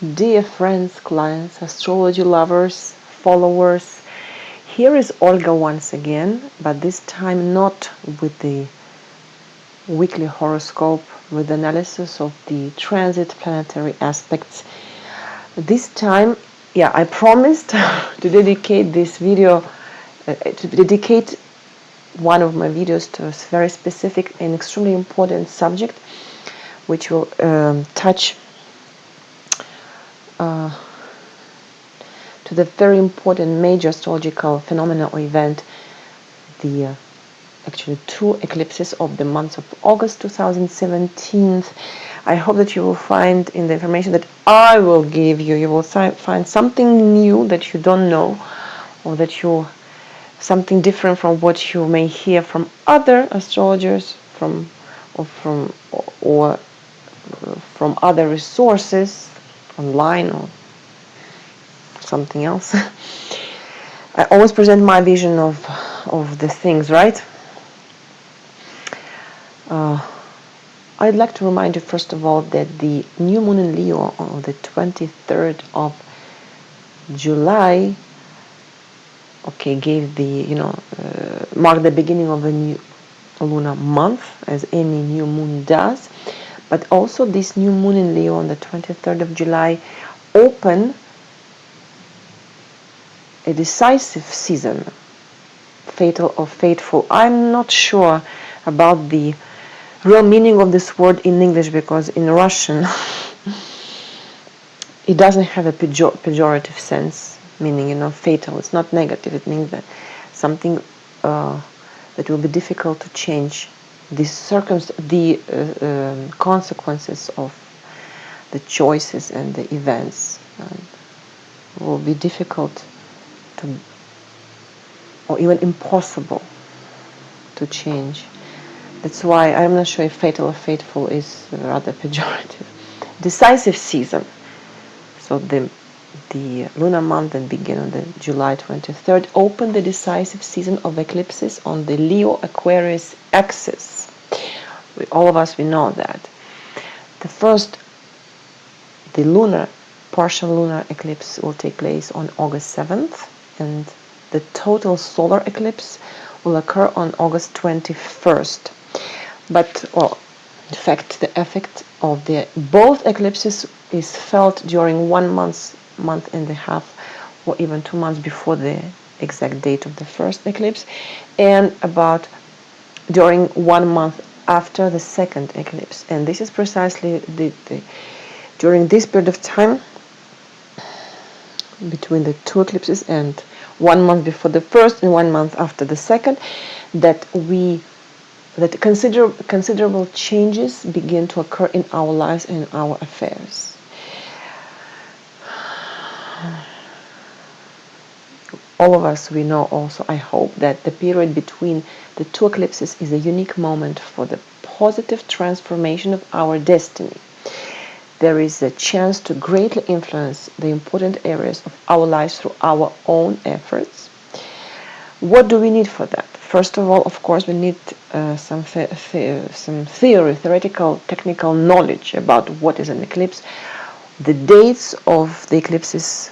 Dear friends, clients, astrology lovers, followers, here is Olga once again, but this time not with the weekly horoscope, with analysis of the transit planetary aspects. This time, yeah, I promised to dedicate this video, to dedicate one of my videos to a very specific and extremely important subject, which will touch to the very important major astrological phenomena or event, the actually two eclipses of the month of August 2017. I hope that you will find in the information that I will give you, you will find something new that you don't know, or that you something different from what you may hear from other astrologers, from other resources online or something else. I always present my vision of the things, right? I'd like to remind you first of all that the new moon in Leo on the 23rd of July, gave the marked the beginning of a new lunar month, as any new moon does. But also this new moon in Leo on the 23rd of July opened a decisive season, fatal or fateful. I'm not sure about the real meaning of this word in English, because in Russian it doesn't have a pejorative sense, meaning, fatal. It's not negative. It means that something that will be difficult to change. The consequences of the choices and the events will be difficult to, or even impossible to change. That's why I'm not sure if fatal or fateful is rather pejorative. Decisive season. So the lunar month that began on the July 23rd opened the decisive season of eclipses on the Leo Aquarius axis. All of us, we know that. The partial lunar eclipse will take place on August 7th, and the total solar eclipse will occur on August 21st. But, in fact, the effect of both eclipses is felt during 1 month and a half, or even 2 months before the exact date of the first eclipse, and about during 1 month after the second eclipse. And this is precisely during this period of time between the two eclipses, and 1 month before the first and 1 month after the second, that considerable changes begin to occur in our lives and in our affairs. All of us, we know also, I hope, that the period between the two eclipses is a unique moment for the positive transformation of our destiny. There is a chance to greatly influence the important areas of our lives through our own efforts. What do we need for that? First of all, of course, we need some theoretical, technical knowledge about what is an eclipse, the dates of the eclipses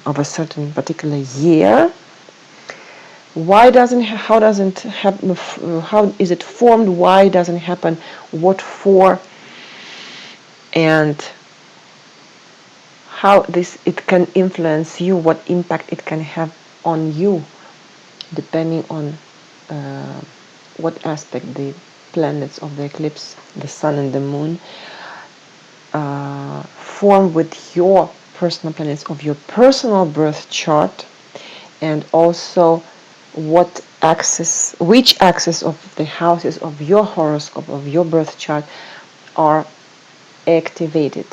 of a certain particular year. How is it formed? Why doesn't it happen? What for? And how it can influence you, what impact it can have on you, depending on what aspect the planets of the eclipse, the sun and the moon, form with your personal planets of your personal birth chart, and also which axis of the houses of your horoscope, of your birth chart, are activated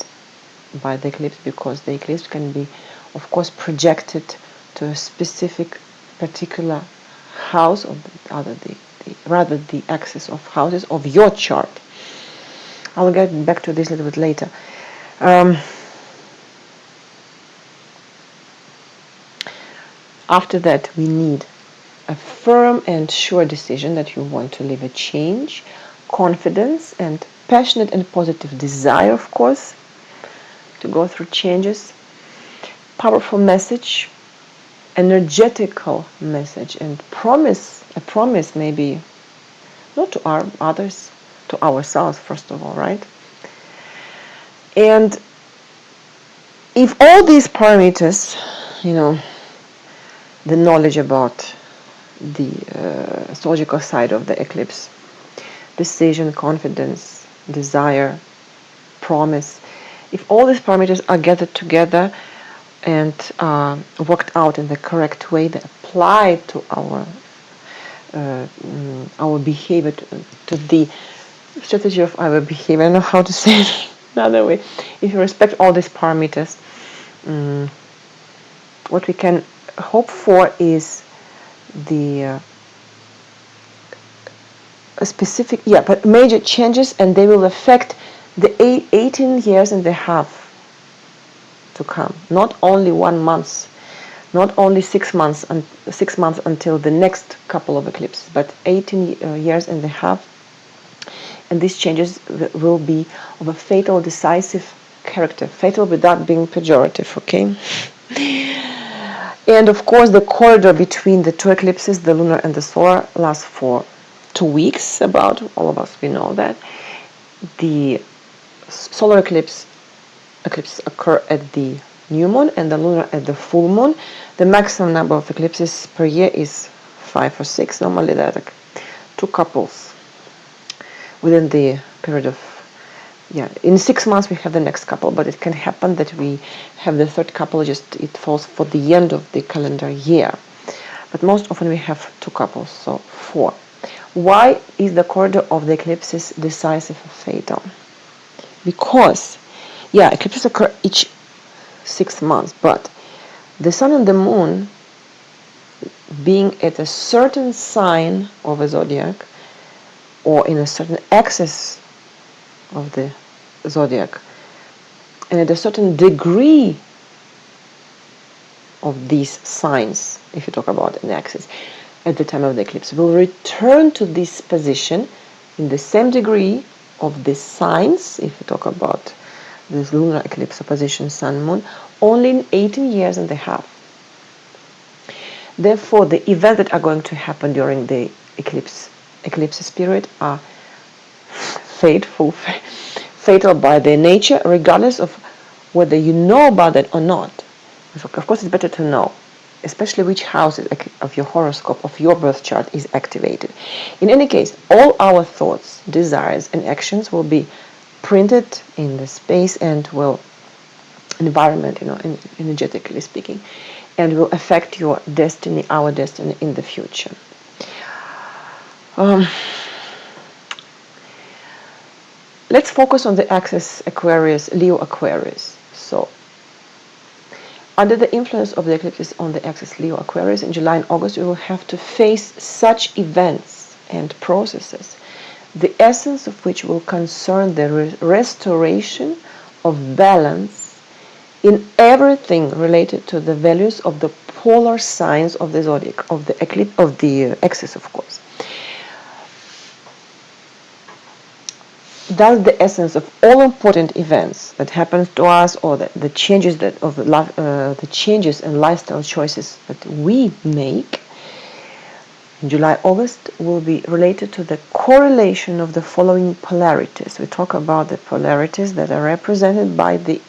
by the eclipse, because the eclipse can be, of course, projected to a specific particular house, or rather the axis of houses of your chart. I'll get back to this a little bit later. After that, we need a firm and sure decision that you want to live a change, confidence and passionate and positive desire, of course, to go through changes, powerful message, energetical message, and a promise maybe, not to our others, to ourselves first of all, right? And if all these parameters, the knowledge about the astrological side of the eclipse, decision, confidence, desire, promise, if all these parameters are gathered together and worked out in the correct way, they apply to our behavior, to the strategy of our behavior. I don't know how to say it another way. If you respect all these parameters, what we can hope for is the specific, but major changes, and they will affect the 18 years and a half to come. Not only 1 month, not only 6 months, and 6 months until the next couple of eclipses, but 18 years and a half. And these changes will be of a fatal, decisive character. Fatal without being pejorative, okay? And of course, the corridor between the two eclipses, the lunar and the solar, lasts for 2 weeks, about. All of us, we know that. The solar eclipses occur at the new moon and the lunar at the full moon. The maximum number of eclipses per year is 5 or 6. Normally, there are like 2 couples within the period of, in 6 months we have the next couple, but it can happen that we have the third couple, just it falls for the end of the calendar year. But most often we have 2 couples, so 4. Why is the corridor of the eclipses decisive or fatal? Because, eclipses occur each 6 months, but the sun and the moon being at a certain sign of a zodiac or in a certain axis of the zodiac and at a certain degree of these signs, if you talk about an axis, at the time of the eclipse, will return to this position in the same degree of the signs, if you talk about this lunar eclipse opposition sun-moon, only in 18 years and a half. Therefore, the events that are going to happen during the eclipses period are fatal by their nature, regardless of whether you know about it or not. Of course, it's better to know, especially which house of your horoscope, of your birth chart, is activated. In any case, all our thoughts, desires, and actions will be printed in the space and environment, energetically speaking, and will affect your destiny, our destiny in the future. Let's focus on the axis Aquarius, Leo Aquarius. So, under the influence of the eclipses on the axis Leo Aquarius in July and August, we will have to face such events and processes, the essence of which will concern the restoration of balance in everything related to the values of the polar signs of the zodiac, of the eclipse, of the axis, of course. That's the essence of all important events that happen to us, or the changes the changes and lifestyle choices that we make in July, August, will be related to the correlation of the following polarities. We talk about the polarities that are represented by the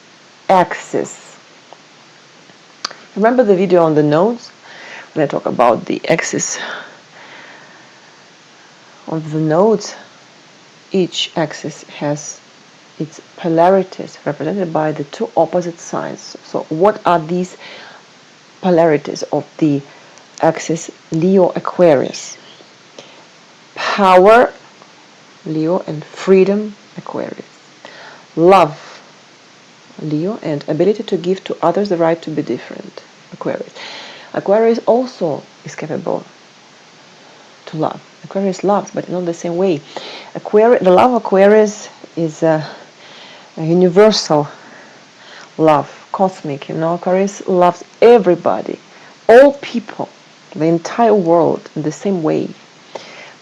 axis. Remember the video on the nodes when I talk about the axis of the nodes? Each axis has its polarities represented by the 2 opposite signs. So what are these polarities of the axis Leo Aquarius? Power, Leo, and freedom, Aquarius. Love, Leo, and ability to give to others the right to be different, Aquarius. Aquarius also is capable to love. Aquarius loves, but not the same way. The love of Aquarius is a universal love, cosmic. Aquarius loves everybody, all people, the entire world in the same way.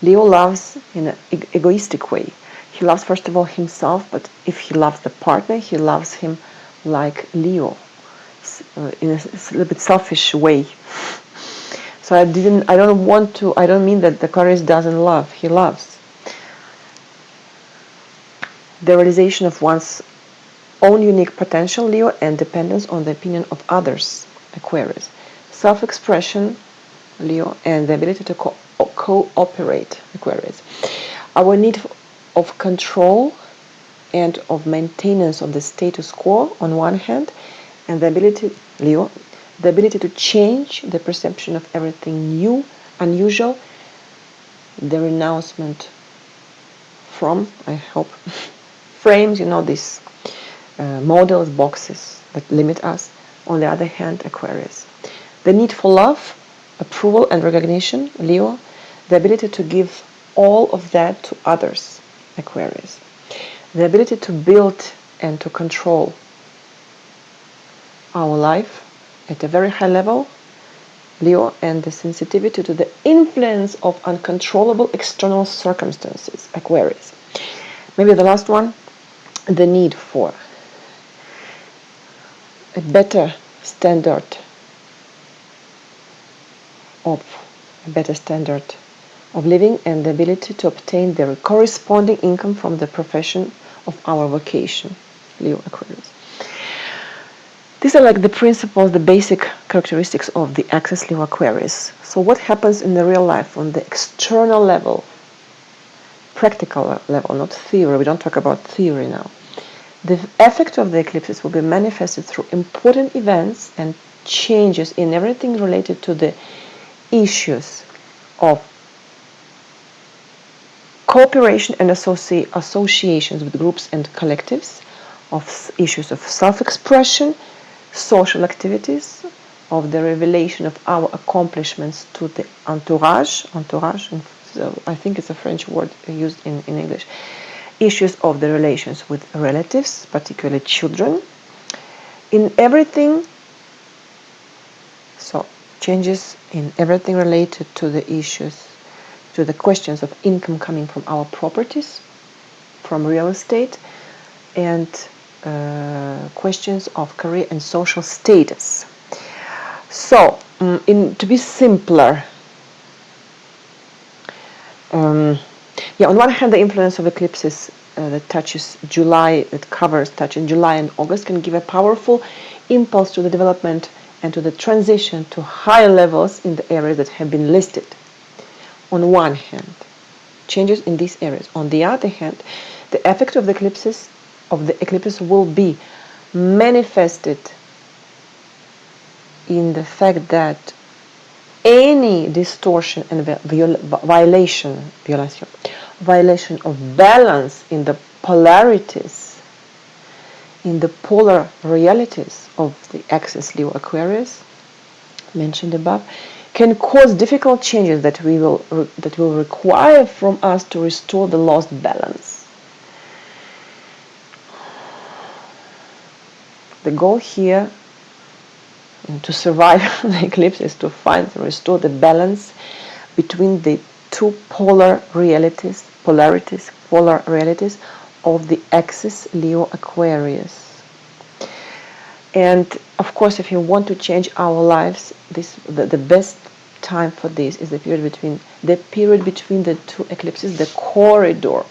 Leo loves in an egoistic way. He loves first of all himself, but if he loves the partner, he loves him like Leo, in a little bit selfish way. So I don't mean that the Aquarius doesn't love. He loves. The realization of one's own unique potential, Leo, and dependence on the opinion of others, Aquarius. Self-expression, Leo, and the ability to cooperate, Aquarius. Our need of control and of maintenance of the status quo on one hand, and the ability, Leo, the ability to change the perception of everything new, unusual, the renouncement from, I hope, frames, these models, boxes that limit us. On the other hand, Aquarius. The need for love, approval and recognition, Leo. The ability to give all of that to others, Aquarius. The ability to build and to control our life at a very high level, Leo, and the sensitivity to the influence of uncontrollable external circumstances, Aquarius. Maybe the last one, the need for a better standard of living and the ability to obtain the corresponding income from the profession of our vocation, Leo, Aquarius. These are like the principles, the basic characteristics of the axis Leo Aquarius. So what happens in the real life on the external level, practical level, not theory? We don't talk about theory now. The effect of the eclipses will be manifested through important events and changes in everything related to the issues of cooperation and associations with groups and collectives, of issues of self-expression, social activities, of the revelation of our accomplishments to the entourage, I think it's a French word used in English, issues of the relations with relatives, particularly children, in everything, so changes in everything related to the issues, to the questions of income coming from our properties, from real estate, and questions of career and social status. So, to be simpler, on one hand, the influence of eclipses that touches July, touching July and August, can give a powerful impulse to the development and to the transition to higher levels in the areas that have been listed. On one hand, changes in these areas. On the other hand, the effect of the eclipses will be manifested in the fact that any distortion and violation of balance in the polarities, in the polar realities of the axis Leo Aquarius mentioned above, can cause difficult changes that will require from us to restore the lost balance. The goal here to survive the eclipse is to restore the balance between the two polar realities of the axis Leo Aquarius. And of course, if you want to change our lives, the best time for this is the period between the two eclipses, the corridor.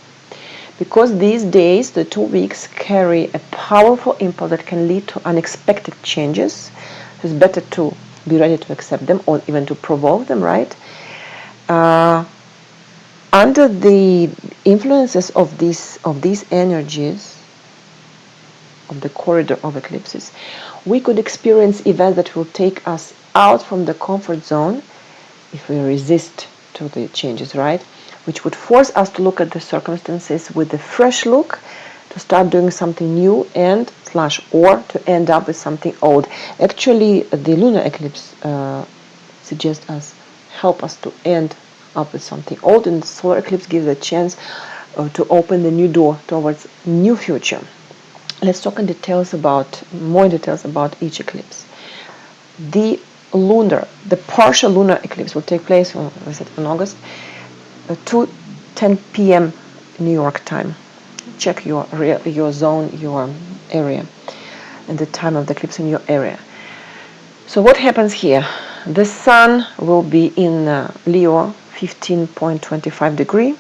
Because these days, the 2 weeks, carry a powerful impulse that can lead to unexpected changes. So it's better to be ready to accept them or even to provoke them, right? Under the influences of these energies, of the corridor of eclipses, we could experience events that will take us out from the comfort zone if we resist to the changes, right? Which would force us to look at the circumstances with a fresh look, to start doing something new or to end up with something old. Actually, the lunar eclipse suggests help us to end up with something old, and the solar eclipse gives a chance to open the new door towards new future. Let's talk more in details about each eclipse. The partial lunar eclipse will take place on August 2:10 p.m. New York time. Check your zone, your area. and the time of the eclipse in your area. So what happens here? The sun will be in Leo, 15.25 degree,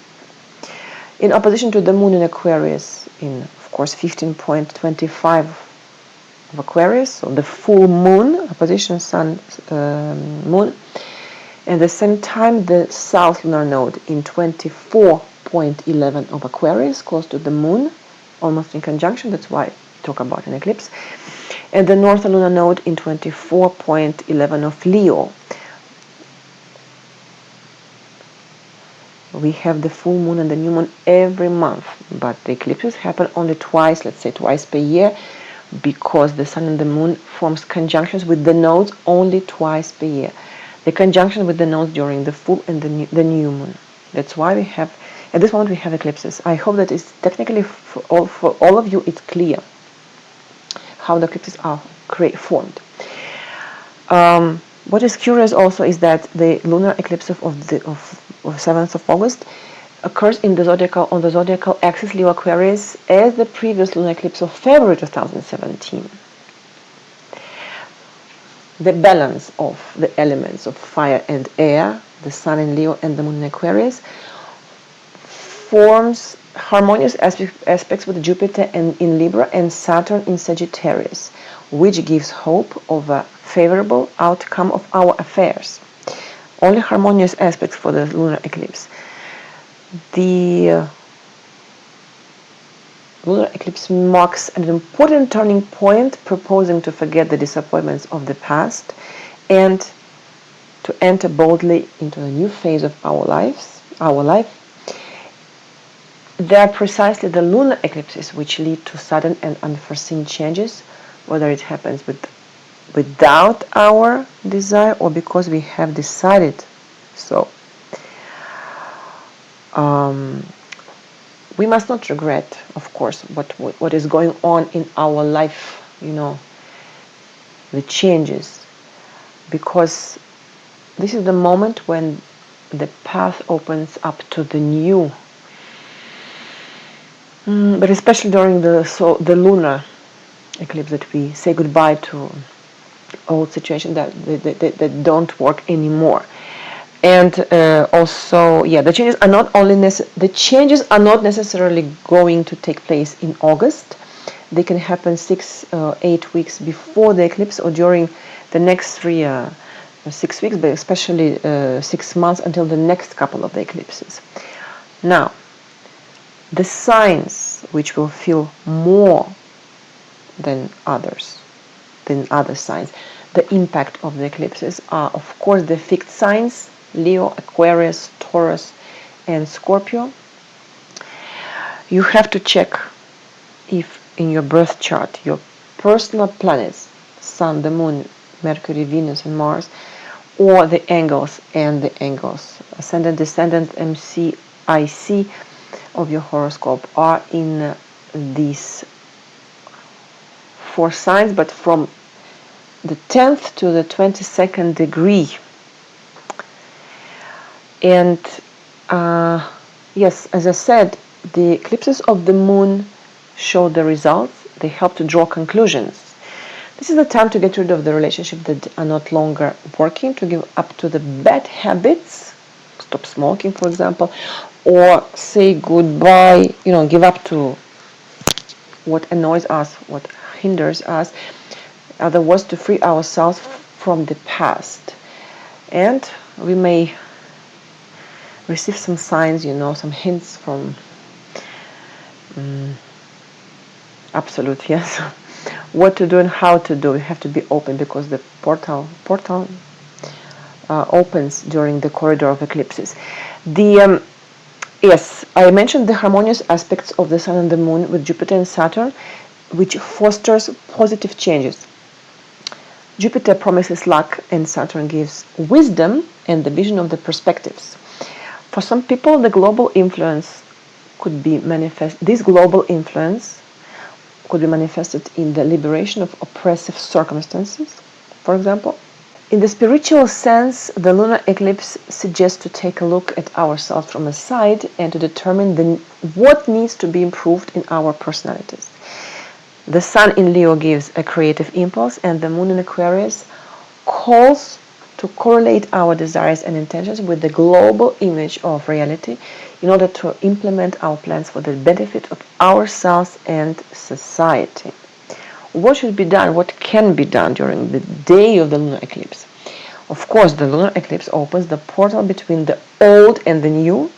in opposition to the moon in Aquarius, in, of course, 15.25 of Aquarius, so the full moon, opposition sun, moon. And at the same time, the south lunar node in 24.11 of Aquarius, close to the moon, almost in conjunction. That's why I talk about an eclipse. And the northern lunar node in 24.11 of Leo. We have the full moon and the new moon every month, but the eclipses happen only twice, let's say twice per year, because the sun and the moon forms conjunctions with the nodes only twice per year. The conjunction with the nodes during the full and the new moon. That's why we have, at this moment we have eclipses. I hope that it's technically for all of you it's clear how the eclipses are formed. What is curious also is that the lunar eclipse of 7th of August occurs on the zodiacal axis Leo Aquarius as the previous lunar eclipse of February 2017. The balance of the elements of fire and air, the sun in Leo and the moon in Aquarius, forms harmonious aspects with Jupiter in Libra and Saturn in Sagittarius, which gives hope of a favorable outcome of our affairs. Only harmonious aspects for the lunar eclipse. The lunar eclipse marks an important turning point, proposing to forget the disappointments of the past and to enter boldly into a new phase of our life. They are precisely the lunar eclipses which lead to sudden and unforeseen changes, whether it happens without our desire or because we have decided so. We must not regret, of course, what is going on in our life, the changes, because this is the moment when the path opens up to the new. But especially during the lunar eclipse, that we say goodbye to old situations that don't work anymore. And also, the changes are not necessarily going to take place in August. They can happen 6-8 weeks before the eclipse or during the next 6 weeks, but especially 6 months until the next couple of the eclipses. Now, the signs which will feel more than other signs the impact of the eclipses are, of course, the fixed signs: Leo, Aquarius, Taurus, and Scorpio. You have to check if in your birth chart your personal planets, Sun, the Moon, Mercury, Venus, and Mars, or the angles, ascendant, descendant, MC, IC of your horoscope are in these 4 signs, but from the 10th to the 22nd degree. And yes, as I said, the eclipses of the moon show the results. They help to draw conclusions. This is the time to get rid of the relationships that are not longer working, to give up to the bad habits, stop smoking, for example, or say goodbye, give up to what annoys us, what hinders us. In other words, to free ourselves from the past. And we may receive some signs, some hints from absolute, yes, what to do and how to do. We have to be open because the portal opens during the corridor of eclipses. Yes, I mentioned the harmonious aspects of the Sun and the Moon with Jupiter and Saturn, which fosters positive changes. Jupiter promises luck and Saturn gives wisdom and the vision of the perspectives. For some people, the global influence could be manifested in the liberation of oppressive circumstances, for example. In the spiritual sense, the lunar eclipse suggests to take a look at ourselves from the side and to determine what needs to be improved in our personalities. The sun in Leo gives a creative impulse, and the moon in Aquarius calls to correlate our desires and intentions with the global image of reality in order to implement our plans for the benefit of ourselves and society. What should be done? What can be done during the day of the lunar eclipse? Of course, the lunar eclipse opens the portal between the old and the new.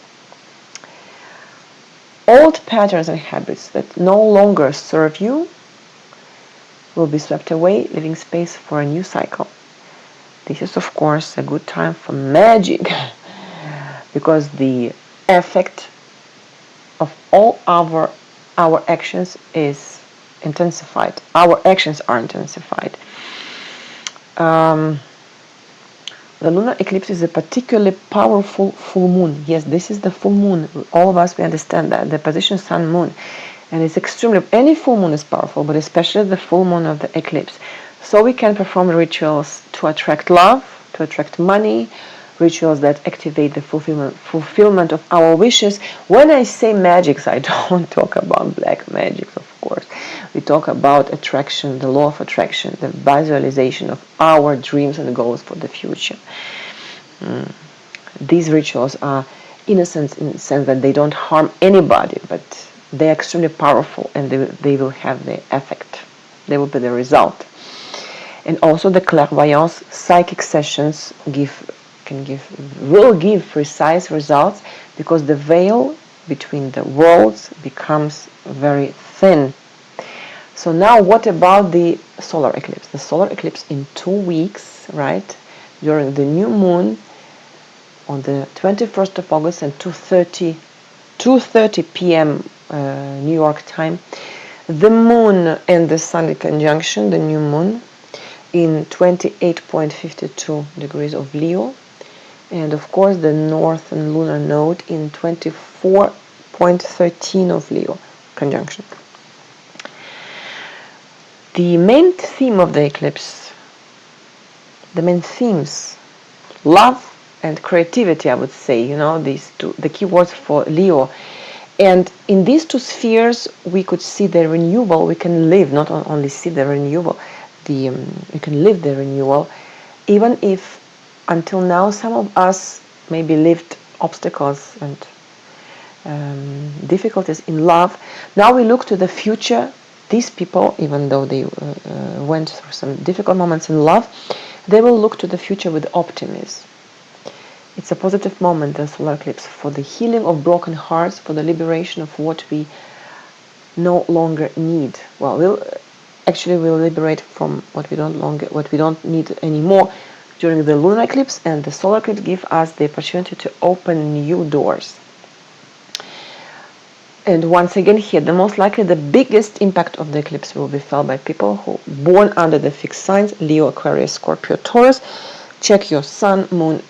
Old patterns and habits that no longer serve you will be swept away, leaving space for a new cycle. This is, of course, a good time for magic because the effect of all our actions is intensified. Our actions are intensified. The lunar eclipse is a particularly powerful full moon. Yes, this is the full moon. All of us, we understand that. The position sun moon. And it's extremely, any full moon is powerful, but especially the full moon of the eclipse. So we can perform rituals to attract love, to attract money, rituals that activate the fulfillment of our wishes. When I say magics, I don't talk about black magics, of course. We talk about attraction, the law of attraction, the visualization of our dreams and goals for the future. These rituals are innocent in the sense that they don't harm anybody, but they're extremely powerful and they will have the effect. They will be the result. And also the clairvoyance psychic sessions will give precise results because the veil between the worlds becomes very thin. So now what about the solar eclipse? The solar eclipse in 2 weeks, right? During the new moon on the 21st of August and 2:30 p.m. New York time. The moon and the sun in conjunction, the new moon, in 28.52 degrees of Leo, and of course the northern lunar node in 24.13 of Leo conjunction. The main theme of the eclipse, the main themes, love and creativity, I would say, these two, the key words for Leo. And in these two spheres, we could see the renewal. We can live, not only see the renewal, we can live the renewal, even if until now some of us maybe lived obstacles and difficulties in love. Now we look to the future. These people, even though they went through some difficult moments in love, they will look to the future with optimism. It's a positive moment, the solar eclipse, for the healing of broken hearts, for the liberation of what we no longer need. Well, we'll liberate from what we don't need anymore during the lunar eclipse, and the solar eclipse give us the opportunity to open new doors. And once again here, the most likely the biggest impact of the eclipse will be felt by people who born under the fixed signs Leo, Aquarius, Scorpio, Taurus. Check your Sun, Moon,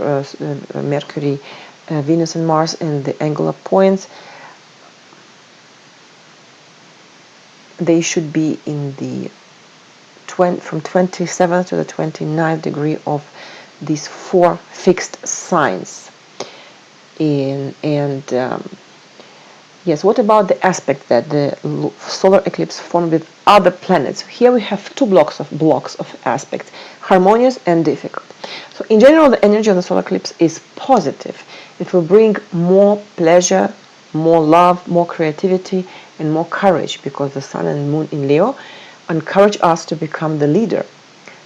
Mercury, Venus and Mars and the angular points. They should be in the from 27th to the 29th degree of these 4 fixed signs. Yes, what about the aspect that the solar eclipse formed with other planets? Here we have 2 blocks of aspects, harmonious and difficult. So in general, the energy of the solar eclipse is positive. It will bring more pleasure, more love, more creativity, and more courage, because the sun and moon in Leo encourage us to become the leader,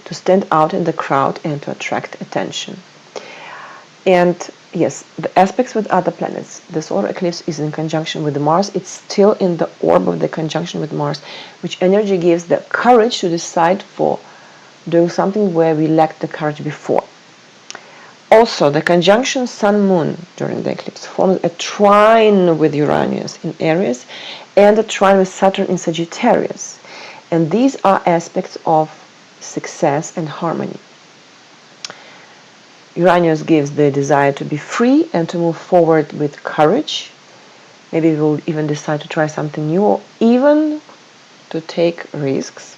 to stand out in the crowd and to attract attention. And yes, the aspects with other planets. The solar eclipse is in conjunction with Mars. It's still in the orb of the conjunction with Mars, which energy gives the courage to decide for doing something where we lacked the courage before. Also, the conjunction Sun-Moon during the eclipse forms a trine with Uranus in Aries and a trine with Saturn in Sagittarius. And these are aspects of success and harmony. Uranus gives the desire to be free and to move forward with courage. Maybe we'll even decide to try something new or even to take risks.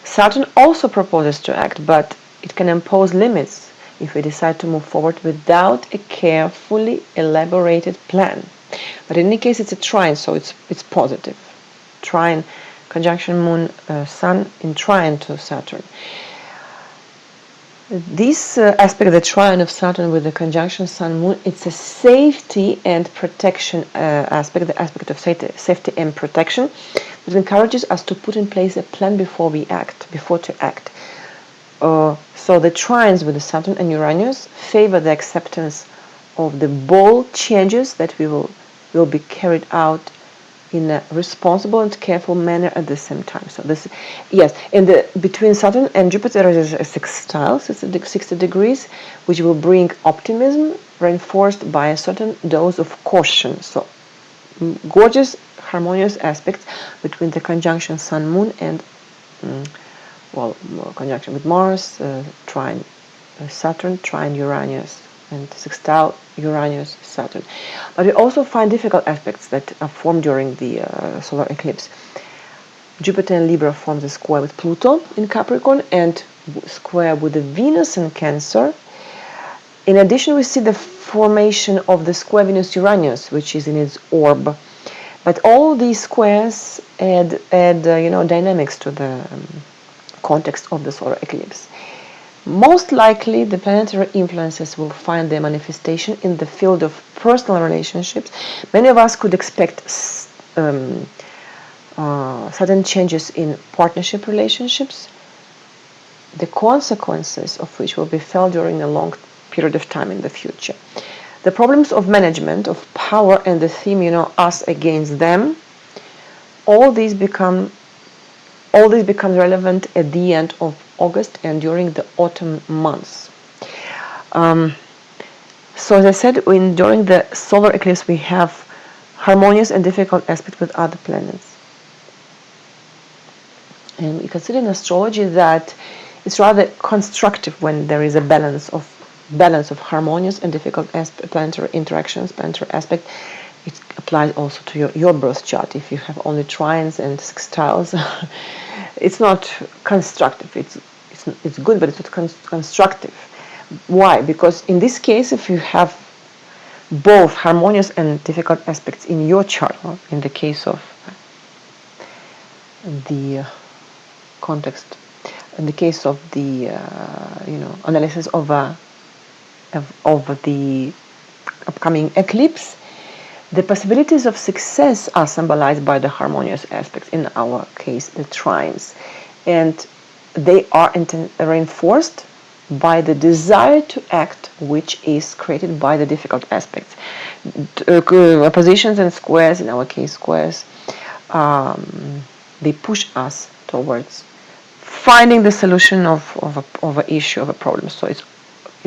Saturn also proposes to act, but it can impose limits if we decide to move forward without a carefully elaborated plan. But in any case, it's a trine, so it's positive. Trine conjunction Moon, Sun in trine to Saturn. This aspect, the trine of Saturn with the conjunction Sun Moon, it's a safety and protection aspect, the aspect of safety and protection, that encourages us to put in place a plan before we act, before to act. So the trines with the Saturn and Uranus favor the acceptance of the bold changes that will be carried out in a responsible and careful manner at the same time. So this, yes, between Saturn and Jupiter there is a sextile, 60 degrees, which will bring optimism reinforced by a certain dose of caution. So gorgeous, harmonious aspects between the conjunction Sun Moon and conjunction with Mars, trine Saturn, trine Uranus, and sextile Uranus Saturn. But we also find difficult aspects that are formed during the solar eclipse. Jupiter in Libra forms a square with Pluto in Capricorn and square with the Venus in Cancer. In addition, we see the formation of the square Venus-Uranus, which is in its orb. But all these squares add dynamics to the context of the solar eclipse. Most likely, the planetary influences will find their manifestation in the field of personal relationships. Many of us could expect sudden changes in partnership relationships, the consequences of which will be felt during a long period of time in the future. The problems of management, of power, and the theme, us against them, all these becomes relevant at the end of August and during the autumn months. So as I said, during the solar eclipse we have harmonious and difficult aspects with other planets. And we consider in astrology that it's rather constructive when there is a balance of harmonious and difficult planetary interactions, planetary aspect. It applies also to your birth chart. If you have only trines and sextiles, it's not constructive. It's good, but it's not constructive. Why? Because in this case, if you have both harmonious and difficult aspects in your chart, or in the case of the context, in the case of the analysis of the upcoming eclipse, the possibilities of success are symbolized by the harmonious aspects, in our case the trines, and they are reinforced by the desire to act, which is created by the difficult aspects. Oppositions and squares, in our case squares, they push us towards finding the solution of an issue, of a problem. So it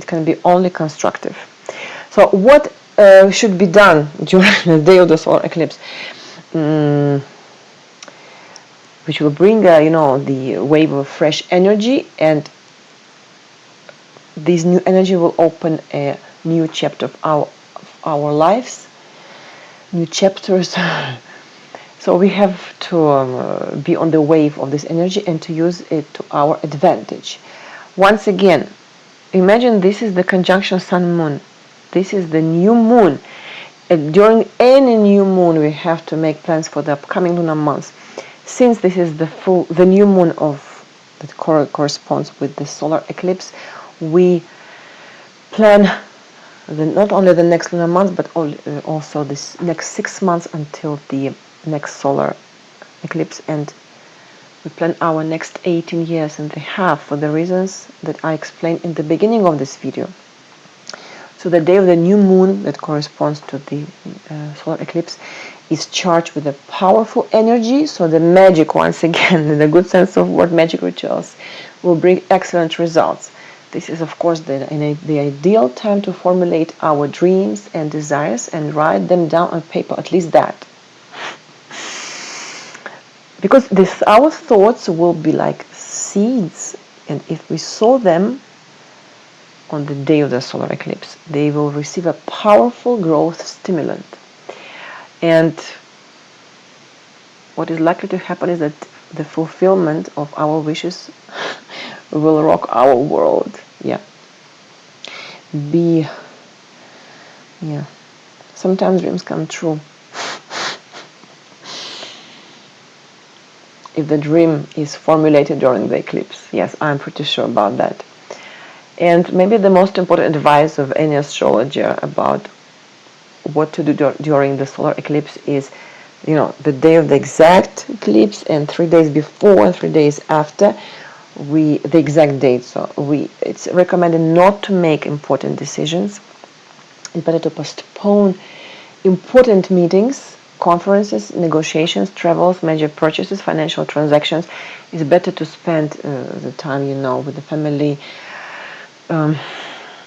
can be only constructive. So what should be done during the day of the solar eclipse, which will bring the wave of fresh energy, and this new energy will open a new chapter of our lives, new chapters. So we have to be on the wave of this energy and to use it to our advantage. Once again, imagine this is the conjunction Sun-Moon. This is the new moon. And during any new moon, we have to make plans for the upcoming lunar months. Since this is the new moon that corresponds with the solar eclipse, we plan not only the next lunar month, but also this next 6 months until the next solar eclipse, and we plan our next 18 years and a half for the reasons that I explained in the beginning of this video. So the day of the new moon that corresponds to the solar eclipse is charged with a powerful energy. So the magic, once again, in the good sense of word, magic rituals will bring excellent results. This is, of course, the ideal time to formulate our dreams and desires and write them down on paper, at least that. Because our thoughts will be like seeds, and if we sow them on the day of the solar eclipse, they will receive a powerful growth stimulant. And what is likely to happen is that the fulfillment of our wishes will rock our world. Sometimes dreams come true. if the dream is formulated during the eclipse. Yes, I'm pretty sure about that. And maybe the most important advice of any astrologer about what to do during the solar eclipse is, the day of the exact eclipse and 3 days before and 3 days after, the exact date. So it's recommended not to make important decisions. It's better to postpone important meetings, conferences, negotiations, travels, major purchases, financial transactions. It's better to spend the time, with the family,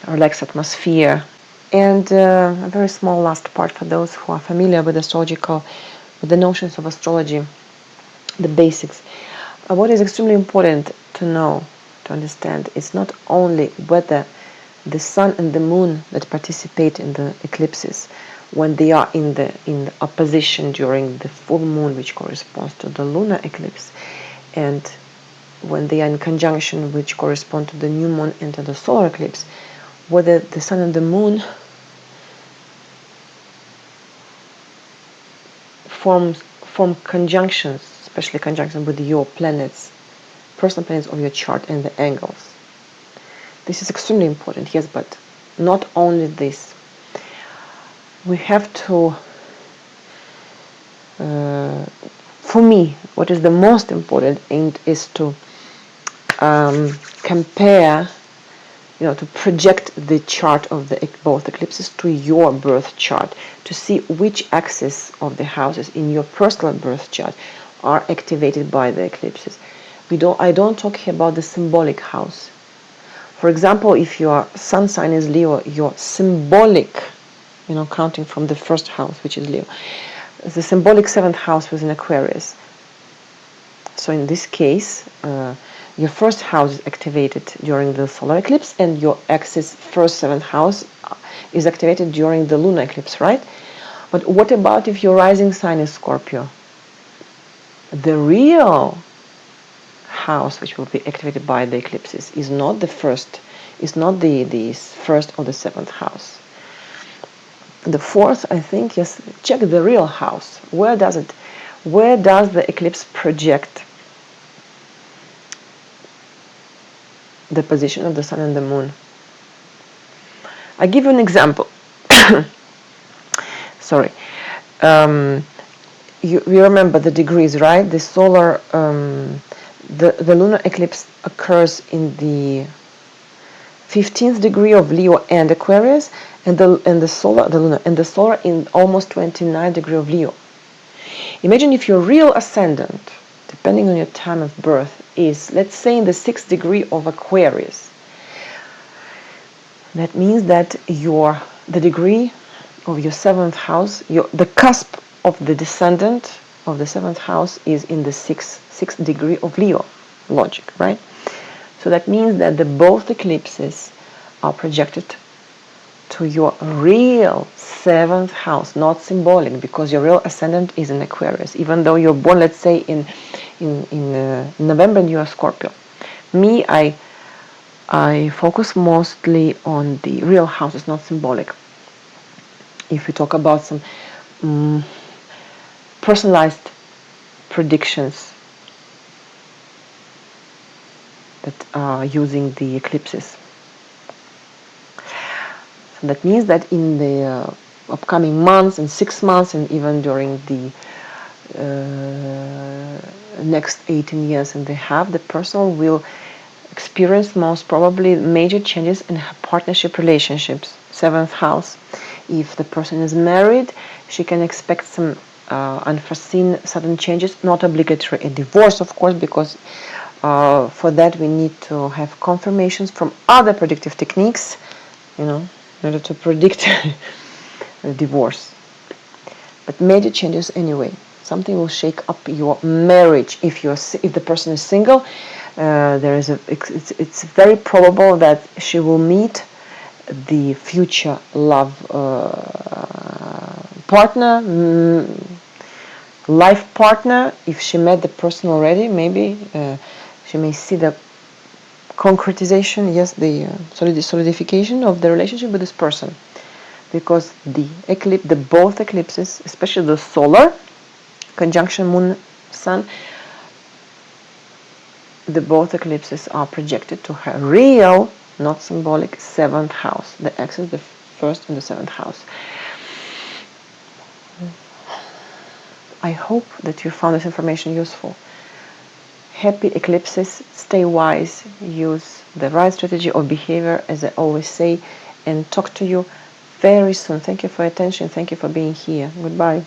relaxed atmosphere. And a very small last part for those who are familiar with with the notions of astrology, the basics. What is extremely important to know, to understand, is not only whether the sun and the moon that participate in the eclipses, when they are in opposition during the full moon, which corresponds to the lunar eclipse, and when they are in conjunction, which correspond to the new moon and to the solar eclipse, whether the sun and the moon form conjunctions, especially conjunction with your planets, personal planets of your chart, and the angles. This is extremely important, yes, but not only this. We have to, for me, what is the most important is to compare, to project the chart of both eclipses to your birth chart, to see which axis of the houses in your personal birth chart are activated by the eclipses. I don't talk here about the symbolic house. For example, if your sun sign is Leo, your symbolic, counting from the first house, which is Leo, the symbolic 7th house was in Aquarius. So in this case, your first house is activated during the solar eclipse, and your axis first 7th house is activated during the lunar eclipse, right? But what about if your rising sign is Scorpio? The real house which will be activated by the eclipses is not the first, the first or the 7th house. The 4th, I think, yes, check the real house. Where does the eclipse project the position of the sun and the moon? I give you an example. Sorry. You remember the degrees, right? The solar, the lunar eclipse occurs in the 15th degree of Leo and Aquarius, and the solar in almost 29th degree of Leo. Imagine if your real ascendant, depending on your time of birth, is, let's say, in the 6th degree of Aquarius. That means that the degree of your 7th house, the cusp of the descendant of the 7th house is in the 6th degree of Leo. Logic, right? So that means that both eclipses are projected to your real 7th house, not symbolic, because your real ascendant is in Aquarius, even though you're born, let's say, in November and you are Scorpio. Me, I focus mostly on the real houses, not symbolic. If we talk about some personalized predictions that are using the eclipses. So that means that in the upcoming months and 6 months, and even during the next 18 years and a half, the person will experience most probably major changes in her partnership relationships. 7th house. If the person is married, she can expect some unforeseen sudden changes, not obligatory a divorce, of course, because for that we need to have confirmations from other predictive techniques, in order to predict a divorce. But major changes anyway. Something will shake up your marriage. If the person is single, it's very probable that she will meet the future love partner, life partner. If she met the person already, maybe she may see the concretization, yes, the solidification of the relationship with this person, because both eclipses, especially the solar conjunction moon sun, the both eclipses are projected to her real, not symbolic, 7th house. The axis, the 1st and the 7th house. I hope that you found this information useful. Happy eclipses, stay wise, use the right strategy or behavior, as I always say, and talk to you very soon. Thank you for your attention. Thank you for being here. Goodbye.